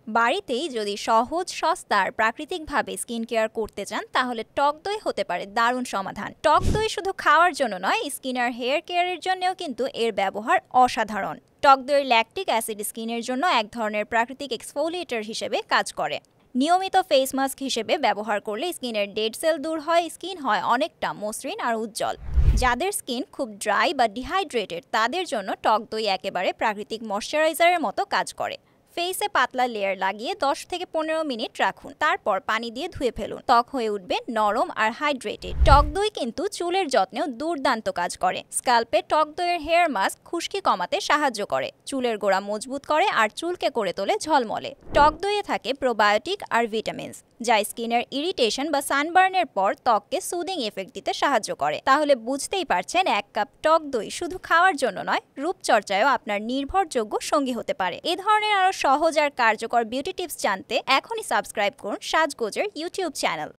বাড়িতেই যদি সহজ, সস্তা আর প্রাকৃতিকভাবে স্কিন কেয়ার করতে চান তাহলে টক দই হতে পারে দারুণ সমাধান। টক দই শুধু খাওয়ার জন্য নয়, স্কিন আর হেয়ার কেয়ারের জন্যও কিন্তু এর ব্যবহার অসাধারণ। টক দইয়ের ল্যাকটিক অ্যাসিড স্কিনের জন্য এক ধরনের প্রাকৃতিক এক্সফোলিয়েটর হিসেবে কাজ করে। নিয়মিত ফেস মাস্ক হিসেবে ব্যবহার করলে স্কিনের ডেড সেল দূর হয়, স্কিন হয় অনেকটা মসৃণ আর উজ্জ্বল। যাদের স্কিন খুব ড্রাই বা ডিহাইড্রেটেড তাদের জন্য টক দই একেবারে প্রাকৃতিক ময়শ্চারাইজারের মতো কাজ করে। ফেসে পাতলা লেয়ার লাগিয়ে 10 থেকে 15 মিনিট রাখুন, তারপর পানি দিয়ে ধুয়ে ফেলুন। ত্বক হয়ে উঠবে নরম আর হাইড্রেটেড। টক দই কিন্তু চুলের যত্নেও দুর্দান্ত কাজ করে। স্ক্যাল্পে টক দইয়ের হেয়ার মাস্ক খুশকি কমাতে সাহায্য করে, চুলের গোড়া মজবুত করে আর চুলকে করে তোলে ঝলমলে। টক দইয়ে থাকে প্রোবায়োটিক আর ভিটামিনস, যা স্কিনের ইরিটেশন বা সানবার্নের পর ত্বককে সুদিং এফেক্ট দিতে সাহায্য করে। তাহলে বুঝতেই পারছেন, এক কাপ টক দই শুধু খাওয়ার জন্য নয়, রূপচর্চায়ও আপনার নির্ভরযোগ্য সঙ্গী হতে পারে। এ ধরনের আরো সহজ আর কার্যকর বিউটি টিপস জানতে এখনই সাবস্ক্রাইব করুন সাজগোজের ইউটিউব চ্যানেল।